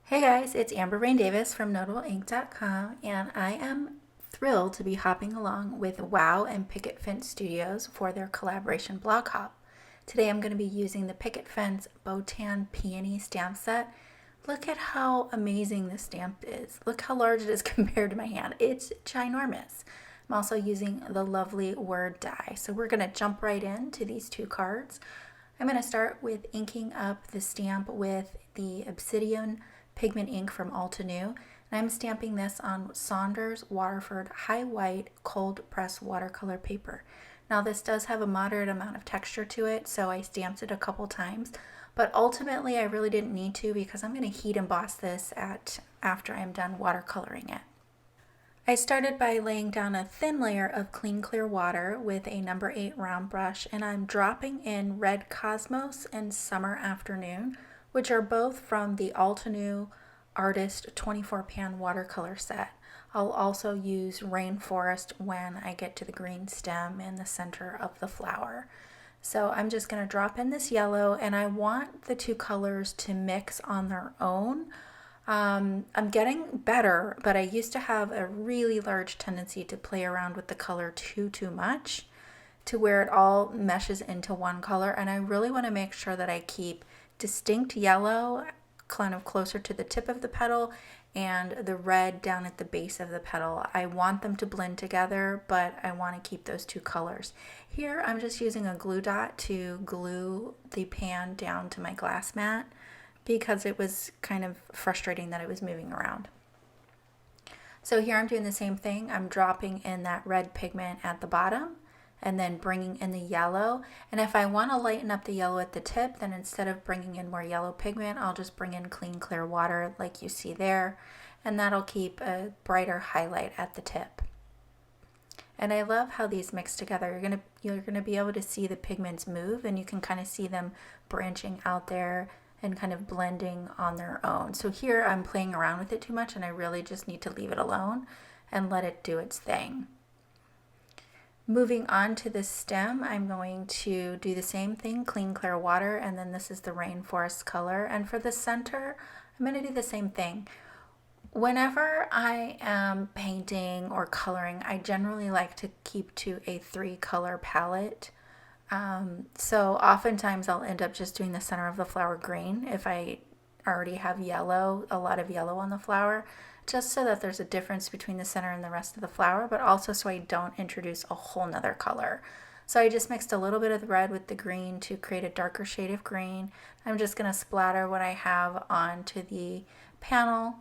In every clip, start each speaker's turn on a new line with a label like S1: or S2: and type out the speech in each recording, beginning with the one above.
S1: Hey guys, it's Amber Rain Davis from NotableInk.com, and I am thrilled to be hopping along with Wow and Picket Fence Studios for their collaboration blog hop. Today I'm going to be using the Picket Fence Botan Peony stamp set. Look at how amazing this stamp is. Look how large it is compared to my hand. It's ginormous. I'm also using the lovely word die. So we're going to jump right into these two cards. I'm going to start with inking up the stamp with the Obsidian pigment ink from Altenew, and I'm stamping this on Saunders Waterford High White cold press watercolor paper. Now this does have a moderate amount of texture to it, so I stamped it a couple times, but ultimately I really didn't need to because I'm going to heat emboss this after I'm done watercoloring it. I started by laying down a thin layer of clean clear water with a number 8 round brush, and I'm dropping in Red Cosmos and Summer Afternoon, which are both from the Altenew Artist 24 pan watercolor set. I'll also use Rainforest when I get to the green stem in the center of the flower. So I'm just going to drop in this yellow, and I want the two colors to mix on their own. I'm getting better, but I used to have a really large tendency to play around with the color too much to where it all meshes into one color, and I really want to make sure that I keep distinct yellow kind of closer to the tip of the petal and the red down at the base of the petal. I want them to blend together, but I want to keep those two colors. Here I'm just using a glue dot to glue the pan down to my glass mat because it was kind of frustrating that it was moving around. So here I'm doing the same thing. I'm dropping in that red pigment at the bottom and then bringing in the yellow. And if I want to lighten up the yellow at the tip, then instead of bringing in more yellow pigment, I'll just bring in clean clear water like you see there, and that'll keep a brighter highlight at the tip. And I love how these mix together. You're gonna be able to see the pigments move, and you can kind of see them branching out there and kind of blending on their own. So here I'm playing around with it too much, and I really just need to leave it alone and let it do its thing. Moving on to the stem, I'm going to do the same thing, clean clear water, and then this is the rainforest color. And for the center, I'm going to do the same thing. Whenever I am painting or coloring, I generally like to keep to a 3-color palette. So oftentimes I'll end up just doing the center of the flower green if I already have yellow, a lot of yellow on the flower, just so that there's a difference between the center and the rest of the flower, but also so I don't introduce a whole nother color. So I just mixed a little bit of the red with the green to create a darker shade of green. I'm just going to splatter what I have onto the panel,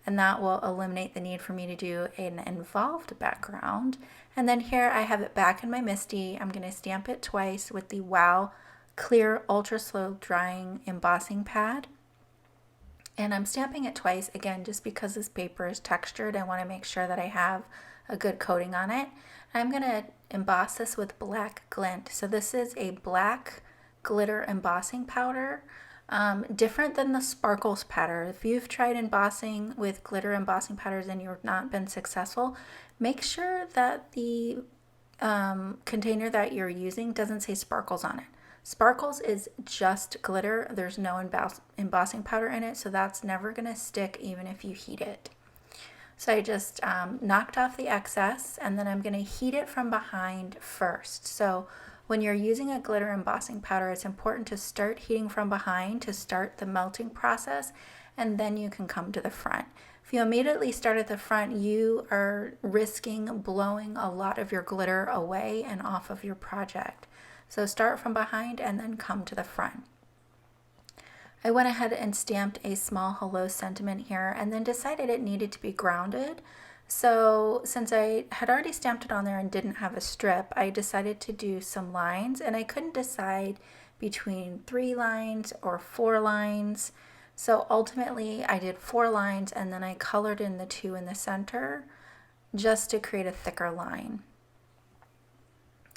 S1: and that will eliminate the need for me to do an involved background. And then here I have it back in my MISTI. I'm going to stamp it twice with the Wow Clear Ultra Slow Drying Embossing Pad. And I'm stamping it twice, again, just because this paper is textured. I want to make sure that I have a good coating on it. I'm going to emboss this with black glint. So this is a black glitter embossing powder, different than the sparkles powder. If you've tried embossing with glitter embossing powders and you've not been successful, make sure that the container that you're using doesn't say sparkles on it. Sparkles is just glitter. There's no embossing powder in it, so that's never going to stick even if you heat it. So I just knocked off the excess, and then I'm going to heat it from behind first. So when you're using a glitter embossing powder, it's important to start heating from behind to start the melting process, and then you can come to the front. If you immediately start at the front, you are risking blowing a lot of your glitter away and off of your project. So start from behind and then come to the front. I went ahead and stamped a small hello sentiment here and then decided it needed to be grounded. So since I had already stamped it on there and didn't have a strip, I decided to do some lines, and I couldn't decide between 3 lines or 4 lines. So ultimately I did 4 lines, and then I colored in the 2 in the center just to create a thicker line.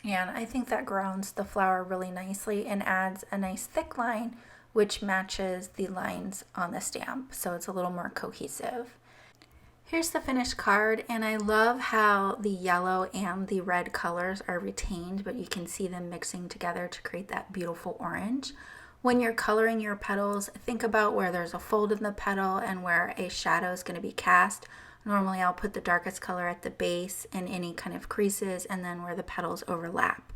S1: And I think that grounds the flower really nicely and adds a nice thick line which matches the lines on the stamp, so it's a little more cohesive. Here's the finished card, and I love how the yellow and the red colors are retained, but you can see them mixing together to create that beautiful orange. When you're coloring your petals, think about where there's a fold in the petal and where a shadow is going to be cast. Normally I'll put the darkest color at the base and any kind of creases, and then where the petals overlap.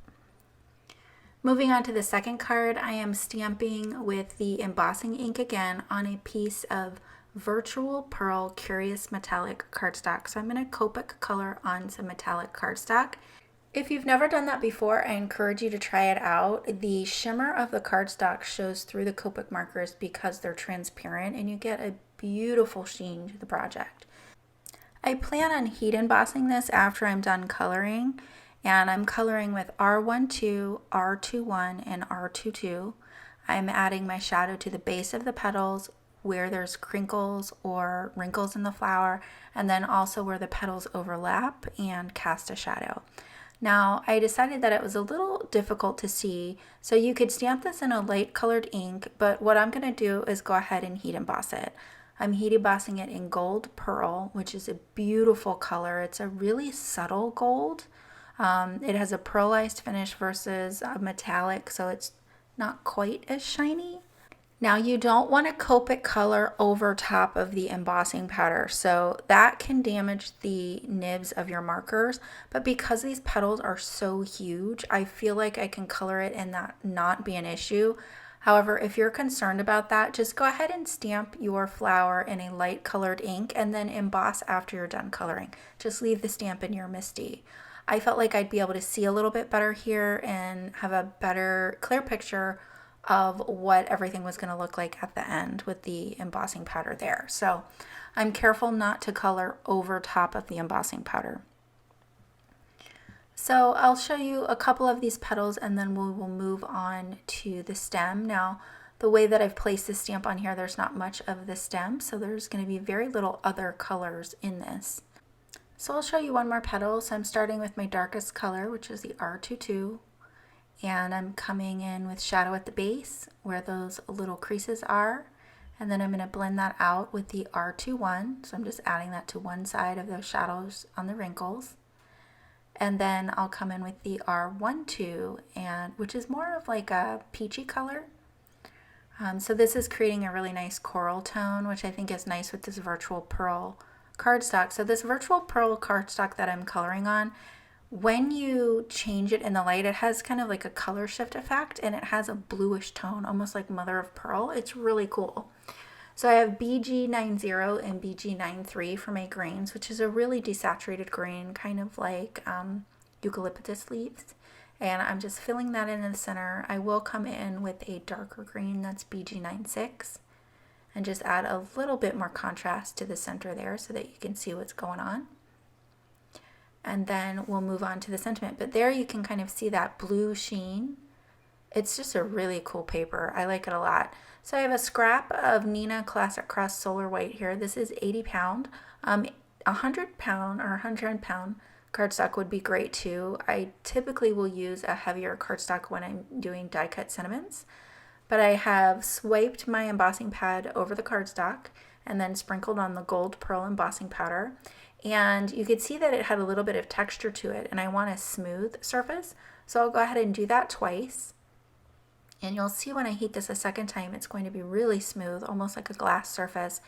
S1: Moving on to the second card, I am stamping with the embossing ink again on a piece of Virtual Pearl Curious Metallic cardstock. So I'm going to Copic color on some metallic cardstock. If you've never done that before, I encourage you to try it out. The shimmer of the cardstock shows through the Copic markers because they're transparent, and you get a beautiful sheen to the project. I plan on heat embossing this after I'm done coloring, and I'm coloring with R12, R21, and R22. I'm adding my shadow to the base of the petals where there's crinkles or wrinkles in the flower, and then also where the petals overlap and cast a shadow. Now, I decided that it was a little difficult to see, so you could stamp this in a light colored ink, but what I'm going to do is go ahead and heat emboss it. I'm heat embossing it in gold pearl, which is a beautiful color. It's a really subtle gold. It has a pearlized finish versus a metallic, so it's not quite as shiny. Now, you don't want to Copic color over top of the embossing powder, so that can damage the nibs of your markers, but because these petals are so huge, I feel like I can color it and that not be an issue. However, if you're concerned about that, just go ahead and stamp your flower in a light colored ink and then emboss after you're done coloring. Just leave the stamp in your MISTI. I felt like I'd be able to see a little bit better here and have a better, clear picture of what everything was going to look like at the end with the embossing powder there. So I'm careful not to color over top of the embossing powder. So I'll show you a couple of these petals and then we will move on to the stem. Now, the way that I've placed the stamp on here, there's not much of the stem, so there's going to be very little other colors in this. So I'll show you one more petal. So I'm starting with my darkest color, which is the R22. And I'm coming in with shadow at the base where those little creases are, and then I'm going to blend that out with the R21, so I'm just adding that to one side of those shadows on the wrinkles, and then I'll come in with the R12, and which is more of like a peachy color. So this is creating a really nice coral tone, which I think is nice with this Virtual Pearl cardstock. So this Virtual Pearl cardstock that I'm coloring on, when you change it in the light, it has kind of like a color shift effect, and it has a bluish tone, almost like mother of pearl. It's really cool. So I have BG90 and BG93 for my grains, which is a really desaturated grain, kind of like eucalyptus leaves. And I'm just filling that in the center. I will come in with a darker green, that's BG96, and just add a little bit more contrast to the center there so that you can see what's going on. And then we'll move on to the sentiment. But there you can kind of see that blue sheen. It's just a really cool paper. I like it a lot. So I have a scrap of Neenah Classic Cross Solar White here. This is 80 pound. 100 pound or 100 pound cardstock would be great too. I typically will use a heavier cardstock when I'm doing die cut sentiments. But I have swiped my embossing pad over the cardstock and then sprinkled on the gold pearl embossing powder. And you could see that it had a little bit of texture to it, and I want a smooth surface, so I'll go ahead and do that twice. And you'll see when I heat this a second time, it's going to be really smooth, almost like a glass surface.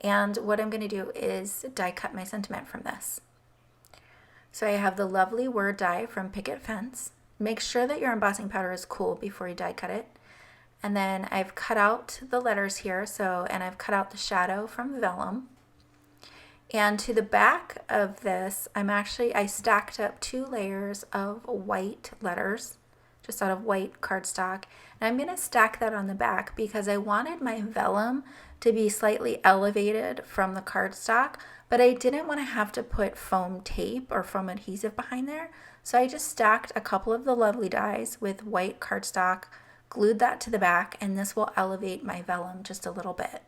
S1: And what I'm going to do is die cut my sentiment from this. So I have the lovely word die from Picket Fence. Make sure that your embossing powder is cool before you die cut it. And then I've cut out the letters here, and I've cut out the shadow from vellum. And to the back of this, I stacked up 2 layers of white letters, just out of white cardstock. And I'm going to stack that on the back because I wanted my vellum to be slightly elevated from the cardstock, but I didn't want to have to put foam tape or foam adhesive behind there. So I just stacked a couple of the lovely dies with white cardstock, glued that to the back, and this will elevate my vellum just a little bit.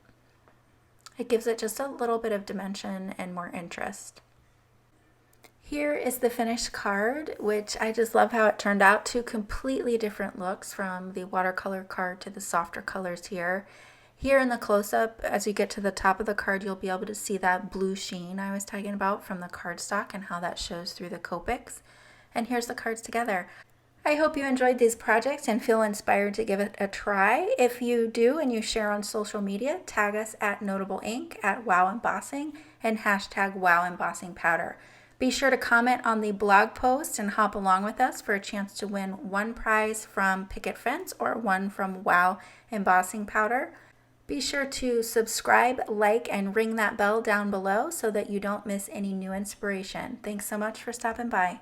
S1: It gives it just a little bit of dimension and more interest. Here is the finished card, which I just love how it turned out. 2 completely different looks from the watercolor card to the softer colors here. Here in the close-up, as you get to the top of the card, you'll be able to see that blue sheen I was talking about from the cardstock and how that shows through the Copics. And here's the cards together. I hope you enjoyed these projects and feel inspired to give it a try. If you do and you share on social media, tag us at Notable Ink, at Wow Embossing, and hashtag Wow Embossing Powder. Be sure to comment on the blog post and hop along with us for a chance to win one prize from Picket Fence or one from Wow Embossing Powder. Be sure to subscribe, like, and ring that bell down below so that you don't miss any new inspiration. Thanks so much for stopping by.